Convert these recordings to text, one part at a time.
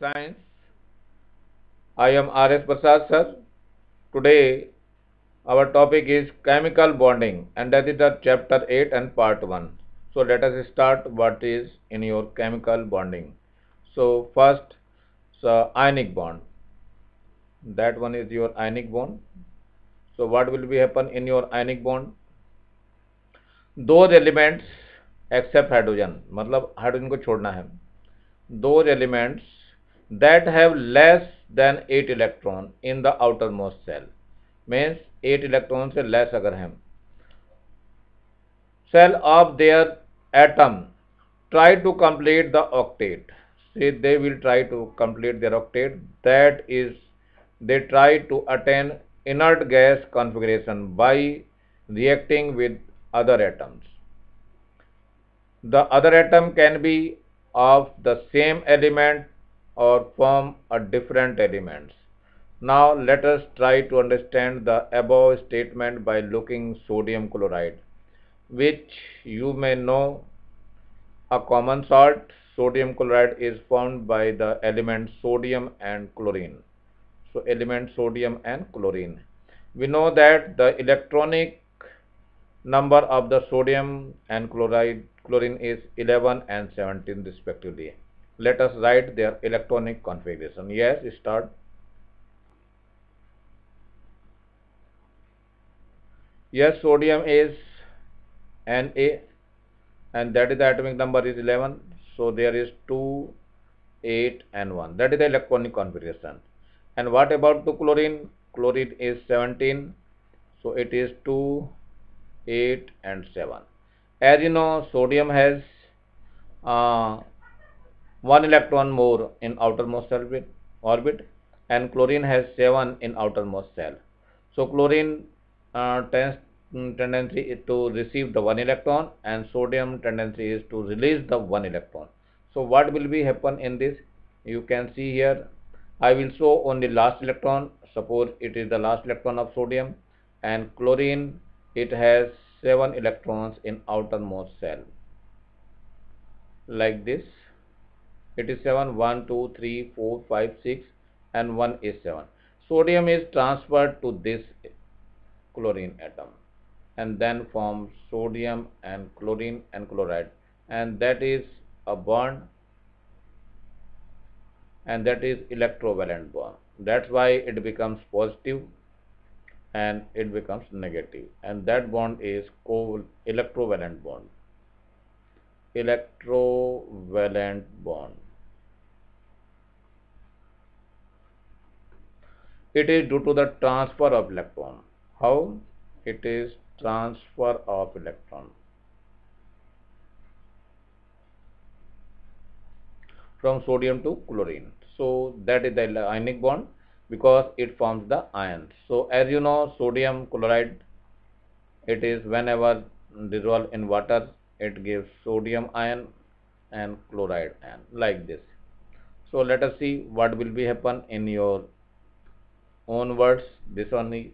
Science. I am R.S. Prasad, sir. Today, our topic is chemical bonding, and that is the chapter 8 and part 1. So, let us start what is in your chemical bonding. So, first, ionic bond. That one is your ionic bond. So, what will be happen in your ionic bond? Those elements except hydrogen, मतलब hydrogen को छोड़ना है. Those elements that have less than 8 electron in the outermost shell, means 8 electron से less अगर हैं, shell of their atom try to complete the octet. See, they will try to complete their octet, that is, they try to attain inert gas configuration by reacting with other atoms. The other atom can be of the same element or form a different elements. Now let us try to understand the above statement by looking sodium chloride, which you may know a common salt. Sodium chloride is formed by the element sodium and chlorine. So element sodium and chlorine. We know that the electronic number of the sodium and chlorine is 11 and 17 respectively. Let us write their electronic configuration. Yes, start. Yes, sodium is Na, and that is the atomic number is 11. So there is 2, 8 and 1. That is the electronic configuration. And what about the chlorine? Chlorine is 17. So it is 2, 8 and 7. As you know, sodium has 1 electron more in outermost orbit, and chlorine has 7 in outermost shell. So chlorine tendency is to receive the 1 electron, and sodium tendency is to release the 1 electron. So what will be happen in this? You can see here, I will show only last electron. Suppose it is the last electron of sodium, and chlorine, it has 7 electrons in outermost shell, like this. It is 7, 1, 2, 3, 4, 5, 6 and 1 is 7. Sodium is transferred to this chlorine atom and then forms sodium and chlorine and chloride, and that is a bond, and that is electrovalent bond. That's why it becomes positive and it becomes negative, and that bond is called electrovalent bond. Electrovalent bond. It is due to the transfer of electron. How? It is transfer of electron from sodium to chlorine. So that is the ionic bond because it forms the ions. So as you know, sodium chloride, it is whenever dissolved in water, it gives sodium ion and chloride ion, like this. So let us see what will be happen in your own words. This one is,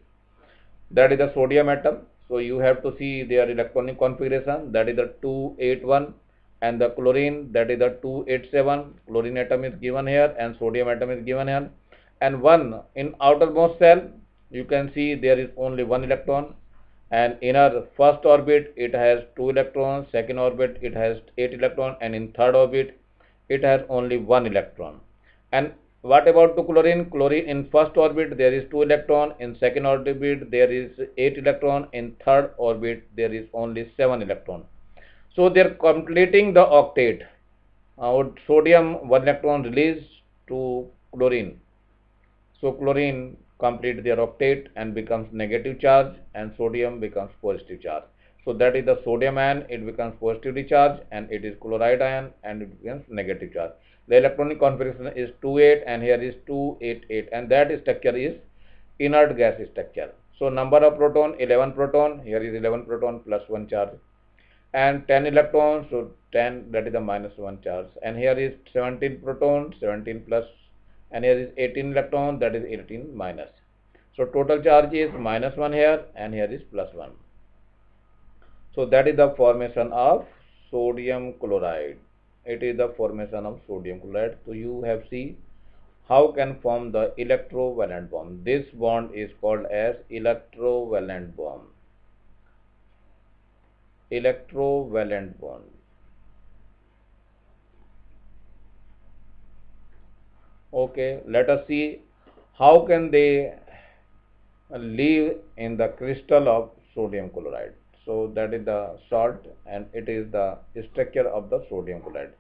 that is the sodium atom. So you have to see their electronic configuration, that is the 281, and the chlorine, that is the 287. Chlorine atom is given here and sodium atom is given here, and 1 in outermost shell. You can see there is only 1 electron, and inner first orbit it has 2 electrons, second orbit it has 8 electrons, and in third orbit it has only 1 electron. And what about the chlorine? Chlorine in first orbit there is 2 electron, in second orbit there is 8 electron, in third orbit there is only 7 electron. So they are completing the octet. Sodium 1 electron released to chlorine. So chlorine complete their octet and becomes negative charge, and sodium becomes positive charge. So that is the sodium ion, it becomes positively charged, and it is chloride ion and it becomes negative charge. The electronic configuration is 28 and here is 288, and that structure is inert gas structure. So number of proton 11 proton, here is 11 proton plus 1 charge, and 10 electrons, so 10, that is the minus 1 charge, and here is 17 proton, 17 plus, and here is 18 electron, that is 18 minus. So total charge is minus 1 here and here is plus 1. So that is the formation of sodium chloride. It is the formation of sodium chloride. So you have seen how can form the electrovalent bond? This bond is called as electrovalent bond. Electrovalent bond. Okay, let us see how can they live in the crystal of sodium chloride. So that is the salt and it is the structure of the sodium chloride.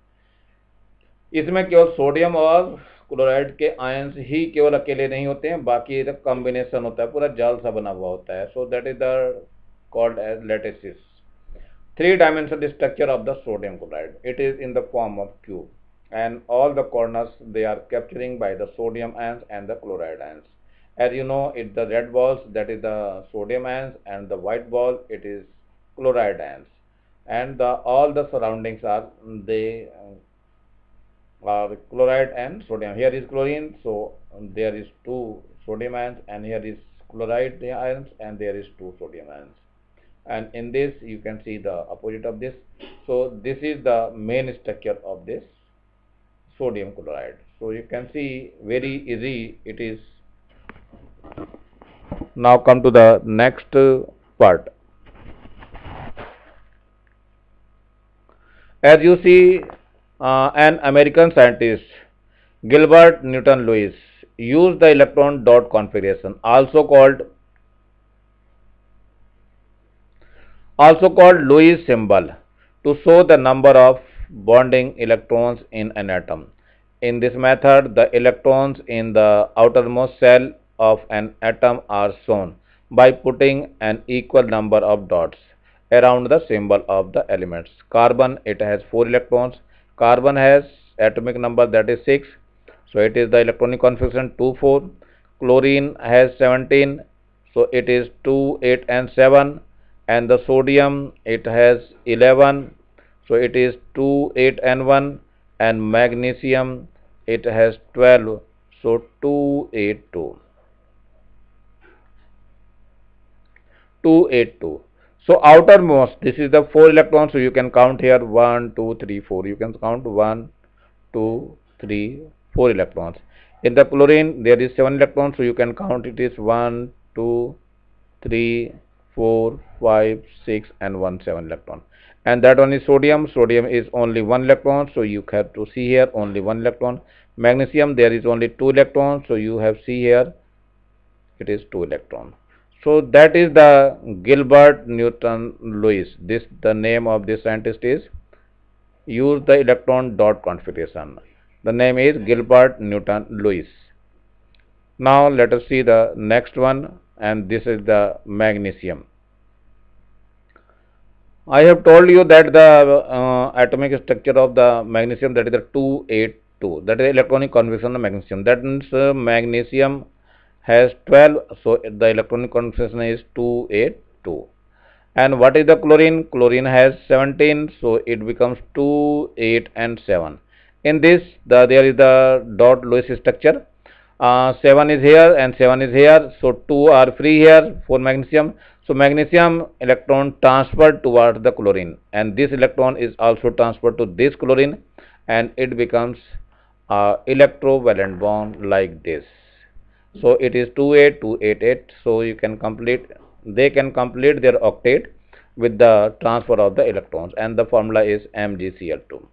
इसमें केवल sodium और chloride के ions ही केवल अकेले नहीं होते हैं, बाकी कॉम्बिनेशन होता है, पूरा जाल सा बना हुआ होता है. So that is the called as lattices. Three dimensional structure of the sodium chloride. It is in the form of cube, and all the corners they are capturing by the sodium ions and the chloride ions. As you know, it the red balls that is the sodium ions, and the white ball it is chloride ions, and the all the surroundings are they are chloride and sodium. Here is chlorine, so there is two sodium ions, and here is chloride ions, and there is two sodium ions. And in this you can see the opposite of this. So this is the main structure of this sodium chloride. So you can see very easy it is. Now come to the next part. As you see, an American scientist, Gilbert Newton Lewis, used the electron dot configuration, also called Lewis symbol, to show the number of bonding electrons in an atom. In this method, the electrons in the outermost shell of an atom are shown by putting an equal number of dots around the symbol of the elements. Carbon, it has 4 electrons. Carbon has atomic number that is 6. So it is the electronic configuration 2, 4. Chlorine has 17. So it is 2, 8 and 7. And the sodium it has 11, so it is 2, 8 and 1, and magnesium it has 12, so 2, 8, 2. 2, 8, 2. So outermost this is the 4 electrons, so you can count here 1, 2, 3, 4. You can count 1, 2, 3, 4 electrons. In the chlorine there is 7 electrons, so you can count it is 1, 2, 3, 4, 5, 6 and 1, 7 electron. And that one is sodium. Sodium is only 1 electron, so you have to see here only 1 electron. Magnesium there is only 2 electrons, so you have see here it is 2 electron. So that is the Gilbert Newton Lewis. This the name of this scientist is, use the electron dot configuration. The name is Gilbert Newton Lewis. Now let us see the next one, and this is the magnesium. I have told you that the atomic structure of the magnesium, that is the 282, that is electronic configuration of magnesium. That means magnesium has 12, so the electronic configuration is 282. And what is the chlorine? Chlorine has 17, so it becomes 2, 8 and 7. In this there is the dot Lewis structure. 7 is here and 7 is here, so 2 are free here for magnesium. So magnesium electron transferred towards the chlorine, and this electron is also transferred to this chlorine, and it becomes electrovalent bond like this. So it is 2, 8, 2, 8, 8. So you can complete, they can complete their octet with the transfer of the electrons, and the formula is MgCl2.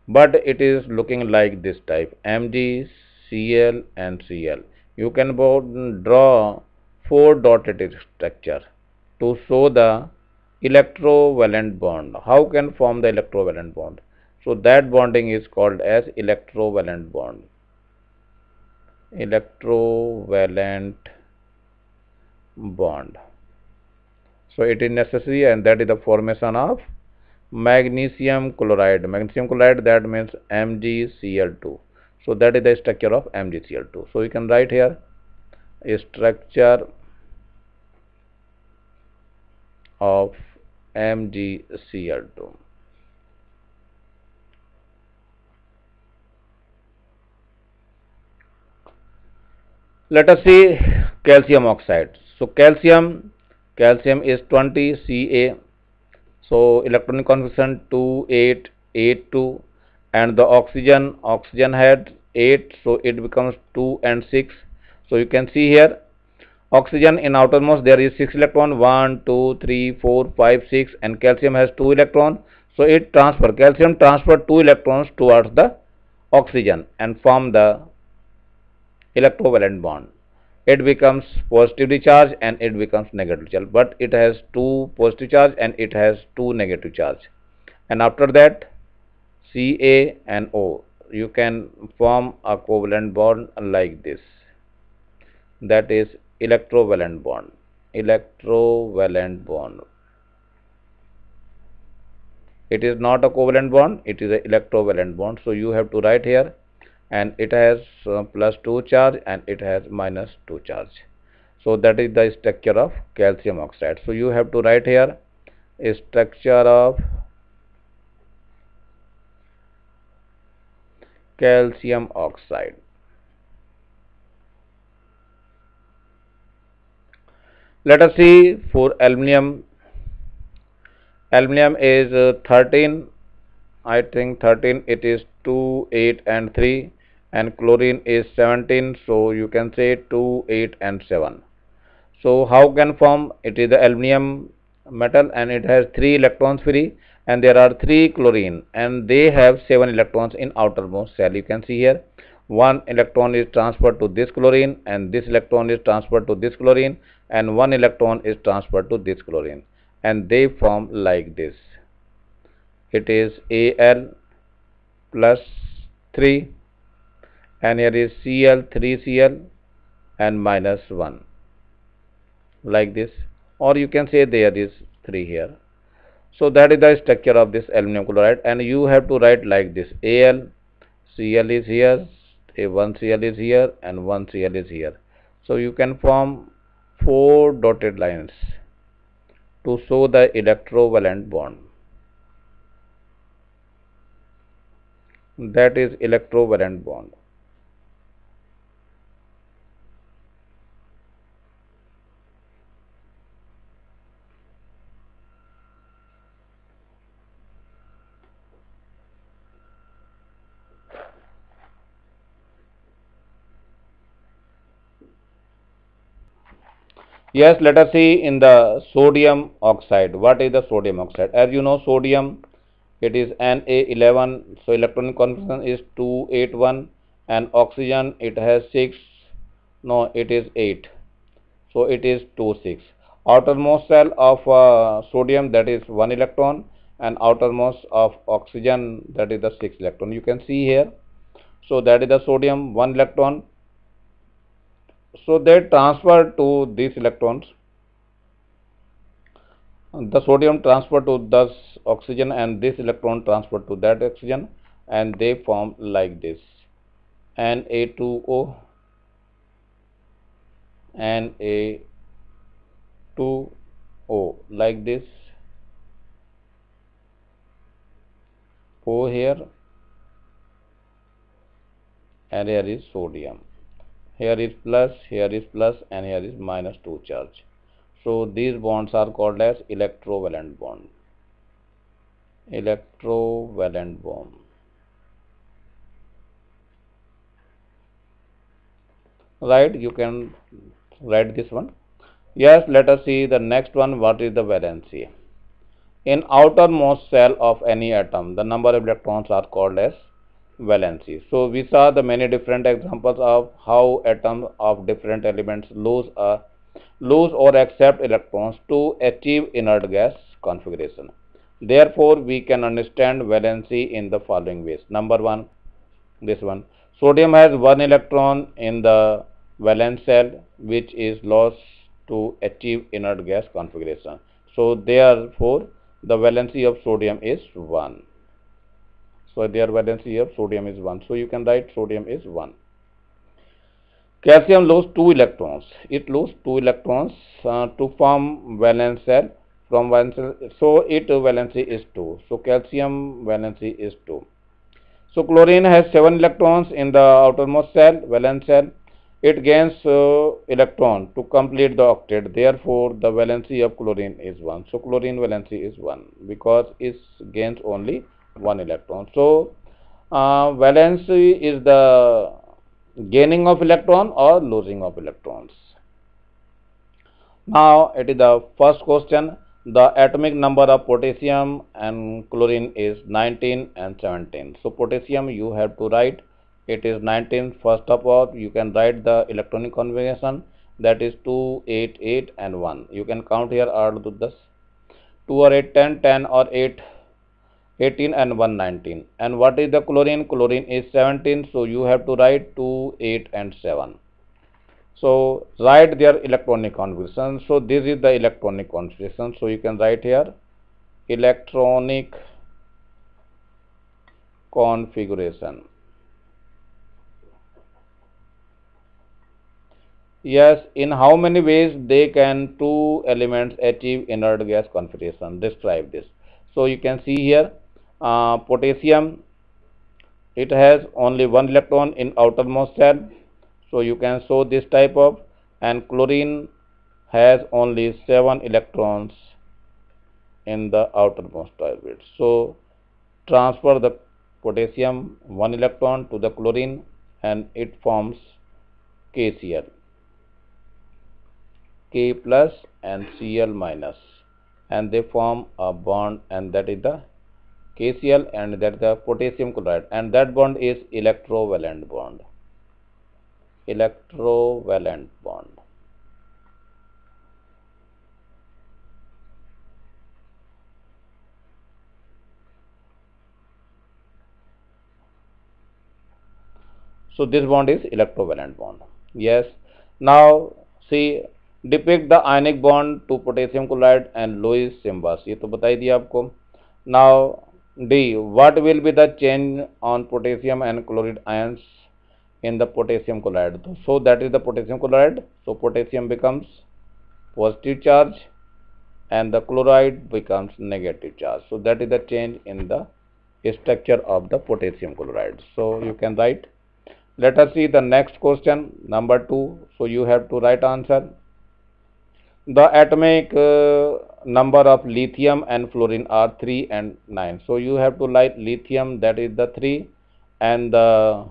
But it is looking like this type, MgCl and Cl. You can draw 4 dotted structure to show the electrovalent bond. How can form the electrovalent bond? So that bonding is called as electrovalent bond. Electrovalent bond. So it is necessary, and that is the formation of magnesium chloride. Magnesium chloride, that means MgCl2. So that is the structure of MgCl2. So you can write here a structure of MgCl2. Let us see calcium oxide. So calcium is 20 Ca. So electronic configuration 2, 8, 8, 2, and the oxygen had 8, so it becomes 2 and 6. So you can see here, oxygen in outermost there is 6 electron, 1, 2, 3, 4, 5, 6, and calcium has 2 electron. So it calcium transfer 2 electrons towards the oxygen and form the electrovalent bond. It becomes positively charged and it becomes negatively charged, but it has 2 positive charge and it has 2 negative charge. And after that, Ca and O, you can form a covalent bond like this. That is electrovalent bond. Electrovalent bond. It is not a covalent bond, it is an electrovalent bond. So you have to write here, and it has plus 2 charge and it has minus 2 charge. So that is the structure of calcium oxide. So you have to write here a structure of calcium oxide. Let us see for aluminum. Aluminum is 13, I think 13, it is 2, 8 and 3, and chlorine is 17, so you can say 2, 8 and 7. So how can form? It is the aluminum metal and it has 3 electrons free, and there are 3 chlorine and they have 7 electrons in outermost shell. You can see here, 1 electron is transferred to this chlorine and this electron is transferred to this chlorine, and 1 electron is transferred to this chlorine, and they form like this. It is Al plus 3, and here is Cl, 3Cl and minus 1, like this, or you can say there is 3 here. So that is the structure of this aluminum chloride, and you have to write like this: Al, Cl is here, one Cl is here and one Cl is here. So you can form 4 dotted lines to show the electrovalent bond. That is electrovalent bond. Yes, let us see in the sodium oxide. What is the sodium oxide? As you know, sodium, it is Na11, so electronic configuration is 281, and oxygen it has 6, no, it is 8, so it is 26. Outermost shell of sodium, that is 1 electron, and outermost of oxygen, that is the 6 electron. You can see here, so that is the sodium, 1 electron. So they transfer to these electrons, the sodium transfer to this oxygen and this electron transfer to that oxygen, and they form like this: Na2O, Na2O, like this, O here, and here is sodium. Here is plus, and here is minus 2 charge. So these bonds are called as electrovalent bond. Electrovalent bond. Right, you can write this one. Yes, let us see the next one. What is the valency? In outermost shell of any atom, the number of electrons are called as valency. So we saw the many different examples of how atoms of different elements lose or accept electrons to achieve inert gas configuration. Therefore, we can understand valency in the following ways. Number 1, this one. Sodium has 1 electron in the valence shell, which is lost to achieve inert gas configuration. So therefore, the valency of sodium is 1. So their valency of sodium is 1. So you can write sodium is 1. Calcium loses 2 electrons. It loses 2 electrons to form valence shell. From valence shell, so its valency is 2. So calcium valency is 2. So chlorine has 7 electrons in the outermost shell, valence shell. It gains electron to complete the octet. Therefore, the valency of chlorine is 1. So chlorine valency is 1 because it gains only 1 electron. So Valency is the gaining of electron or losing of electrons. Now it is the first question. The atomic number of potassium and chlorine is 19 and 17. So potassium you have to write it is 19. First of all, you can write the electronic configuration, that is 2, 8, 8 and 1. You can count here all to this 2 or 8, 10, 10 or 8, 18 and 1, 19. And what is the chlorine? Chlorine is 17. So you have to write 2, 8 and 7. So write their electronic configuration. So this is the electronic configuration. So you can write here electronic configuration. Yes, in how many ways they can two elements achieve inert gas configuration? Describe this. So you can see here potassium, it has only one electron in outermost shell. So you can show this type of, and chlorine has only 7 electrons in the outermost orbit. So transfer the potassium 1 electron to the chlorine and it forms KCl, K plus and Cl minus, and they form a bond, and that is the KCl and that is the potassium chloride, and that bond is electrovalent bond. Electrovalent bond. So this bond is electrovalent bond. Yes. Now see, depict the ionic bond to potassium chloride and Lewis Simbas. ये तो बता ही दिया आपको. Now D, what will be the change on potassium and chloride ions in the potassium chloride? So that is the potassium chloride. So potassium becomes positive charge and the chloride becomes negative charge. So that is the change in the structure of the potassium chloride. So you can write. Let us see the next question, number 2. So you have to write answer. The atomic number of lithium and fluorine are 3 and 9. So you have to write lithium, that is the 3, and the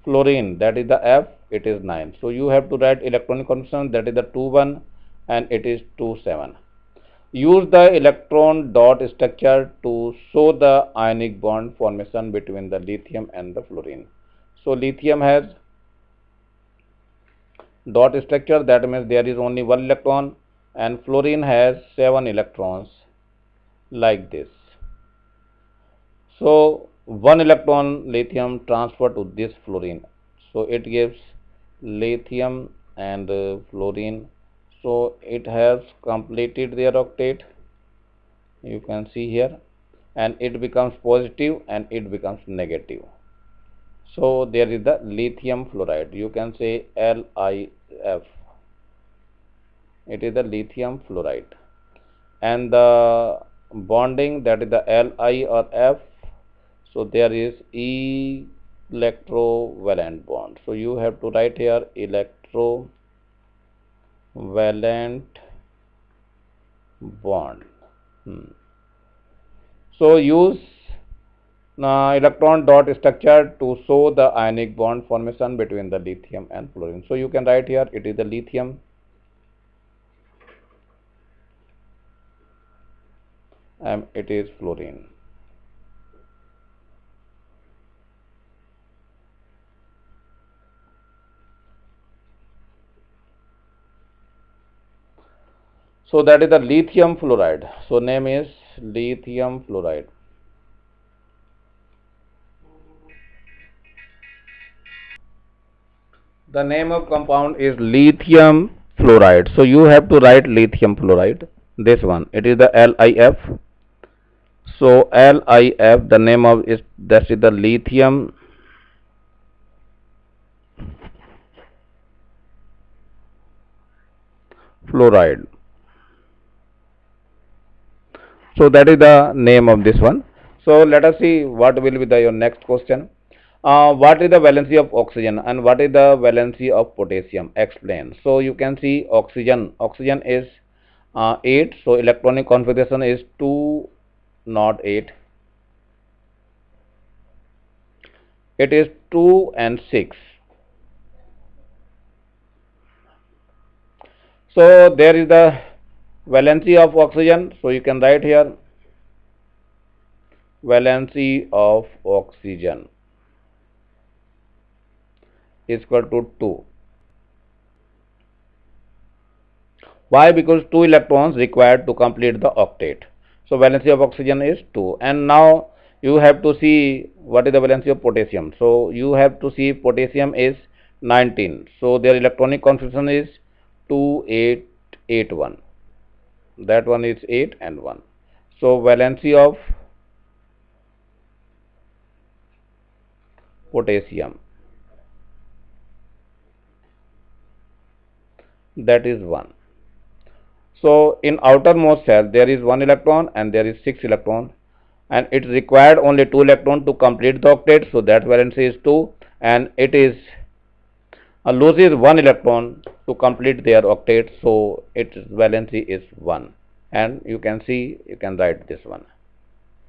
fluorine, that is the F, it is 9. So you have to write electronic configuration, that is the 2, 1 and it is 2, 7. Use the electron dot structure to show the ionic bond formation between the lithium and the fluorine. So lithium has dot structure, that means there is only 1 electron, and fluorine has 7 electrons like this. So 1 electron lithium transfer to this fluorine, so it gives lithium and fluorine. So it has completed their octet, you can see here, and it becomes positive and it becomes negative. So there is the lithium fluoride, you can say LiF, it is the lithium fluoride, and the bonding, that is the Li or F. So there is electrovalent bond. So you have to write here electrovalent bond. So use electron dot structure to show the ionic bond formation between the lithium and fluorine. So you can write here it is the lithium and it is fluorine. So that is the lithium fluoride. So name is lithium fluoride. The name of compound is lithium fluoride. So you have to write lithium fluoride. This one, it is the LiF. So LiF, the name of is, that is the lithium fluoride. So that is the name of this one. So let us see what will be your next question. What is the valency of oxygen and what is the valency of potassium? Explain. So you can see oxygen is 8. So electronic configuration is 2, not 8. It is 2 and 6. So there is the valency of oxygen. So you can write here valency of oxygen is equal to 2. Why? Because 2 electrons required to complete the octet. So valency of oxygen is 2. And now you have to see what is the valency of potassium. So you have to see potassium is 19. So their electronic configuration is 2881. That one is 8 and 1. So valency of potassium, that is 1. So in outermost shell there is 1 electron and there is 6 electron, and it required only 2 electron to complete the octet. So that valency is 2, and it is loses 1 electron to complete their octet. So its valency is 1, and you can see, you can write this one.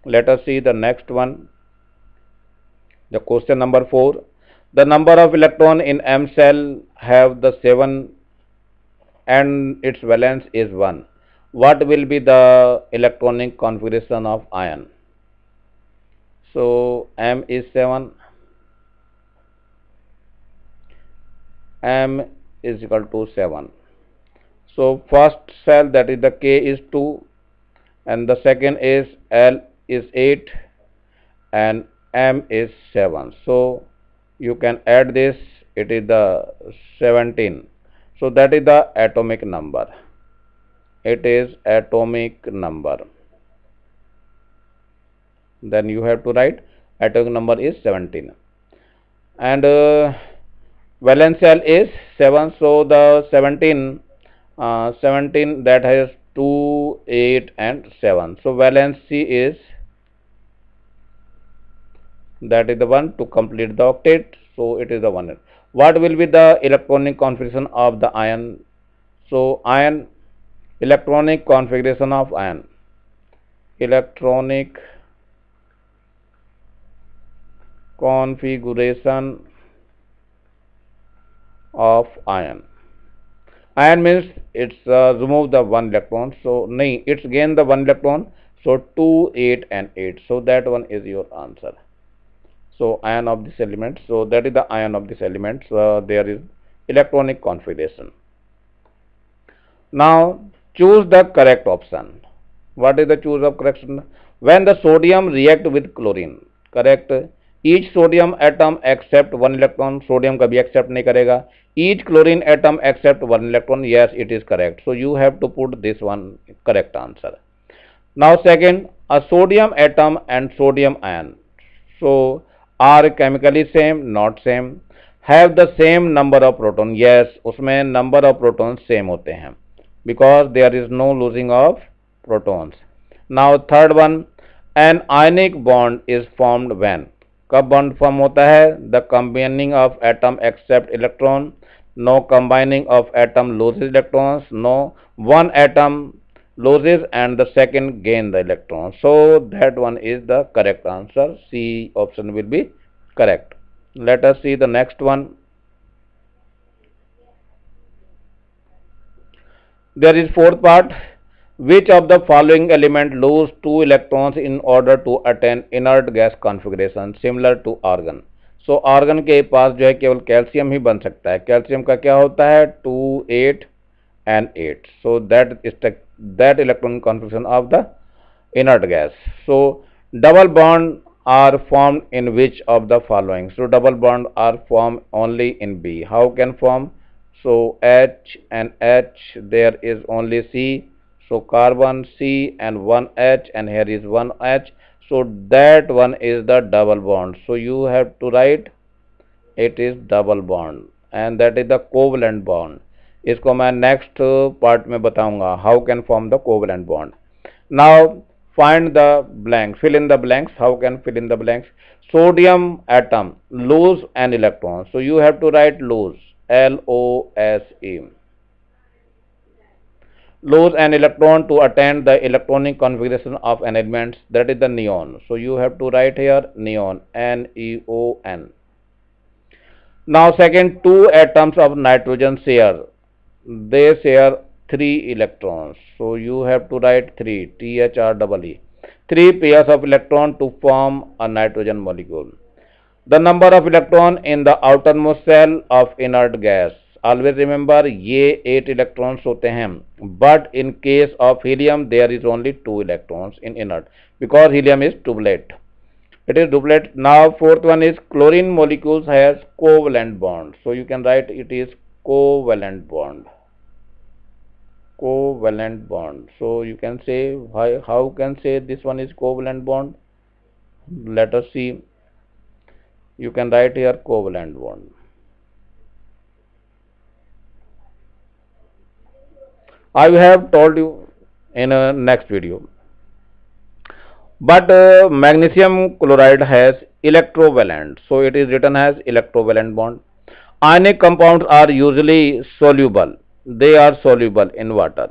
Let us see the next one. The question number 4. The number of electron in M cell have the 7 and its valence is 1. What will be the electronic configuration of ion? So M is 7, M is equal to 7. So first cell, that is the K, is 2, and the second is L is 8, and M is 7. So you can add this, it is the 17. So that is the atomic number. It is atomic number. Then you have to write atomic number is 17. And valence shell is 7. So the 17 that has 2, 8 and 7. So valency is, that is the 1 to complete the octet. So it is the 1. What will be the electronic configuration of the ion? So ion, electronic configuration of ion, electronic configuration of ion. Ion means it's remove the 1 electron. So nahi, it's gain the 1 electron. So 2, 8 and 8. So that one is your answer. So ion of this element. So that is the ion of this element. So there is electronic configuration. Now choose the correct option. What is the choose of correction? When the sodium react with chlorine, correct. Each sodium atom accept 1 electron. Sodium कभी accept नहीं करेगा. Each chlorine atom accept 1 electron. Yes, it is correct. So you have to put this one correct answer. Now second, a sodium atom and sodium ion. So are chemically same? Not same. Have the same number of proton? Yes, उसमें number of protons same होते हैं, because there is no losing of protons. Now third one, an ionic bond is formed when? कब bond form होता है? The combining of atom accept electron. No combining of atom loses electrons. No, one atom loses and the second gain the electron. So that one is the correct answer. C option will be correct. Let us see the next one. There is fourth part. Which of the following element lose 2 electrons in order to attain inert gas configuration similar to argon? So argon के पास जो है केवल calcium ही बन सकता है. Calcium का क्या होता है? 2, 8 and 8. So that is that electron configuration of the inert gas. So double bond are formed in which of the following? So double bond are formed only in B. How can form? So H and H, there is only C. So carbon C and 1 H, and here is 1 H. So that one is the double bond. So you have to write it is double bond, and that is the covalent bond. इसको मैं next part में बताऊंगा how can form the covalent bond. Now find the blank, fill in the blanks. How can fill in the blanks? Sodium atom lose an electron. So you have to write lose, L-O-S-E. Lose an electron to attain the electronic configuration of an element, that is the neon. So you have to write here neon, N-E-O-N. Now second, two atoms of nitrogen share. They share 3 electrons. So you have to write 3, THREE. 3 pairs of electron to form a nitrogen molecule. The number of electron in the outermost shell of inert gas. Always remember, ये 8 electrons होते हैं. But in case of helium, there is only 2 electrons in inert because helium is doublet. It is doublet. Now fourth one is chlorine molecules has covalent bond. So you can write it is covalent bond. Covalent bond. So you can say how can say this one is covalent bond. Let us see. You can write here covalent bond. I have told you in a next video. But magnesium chloride has electrovalent, so it is written as electrovalent bond. Ionic compounds are usually soluble. They are soluble in water.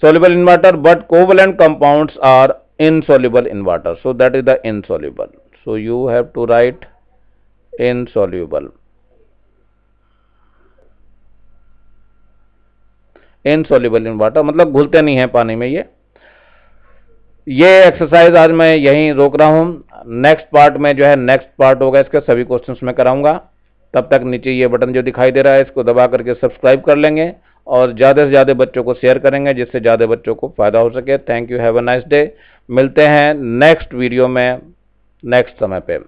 Soluble in water, but covalent compounds are insoluble in water. So that is the insoluble. So you have to write insoluble. Insoluble in water मतलब घुलते नहीं हैं पानी में। ये exercise आज मैं यहीं रोक रहा हूं। नेक्स्ट पार्ट में जो है नेक्स्ट पार्ट होगा, इसके सभी क्वेश्चंस मैं कराऊंगा। तब तक नीचे ये बटन जो दिखाई दे रहा है इसको दबा करके सब्सक्राइब कर लेंगे और ज़्यादा से ज़्यादा बच्चों को शेयर करेंगे जिससे ज़्यादा बच्चों को फायदा हो सके। Thank you, have a nice day. मिलते हैं नेक्स्ट वीडियो में नेक्स्ट समय पे।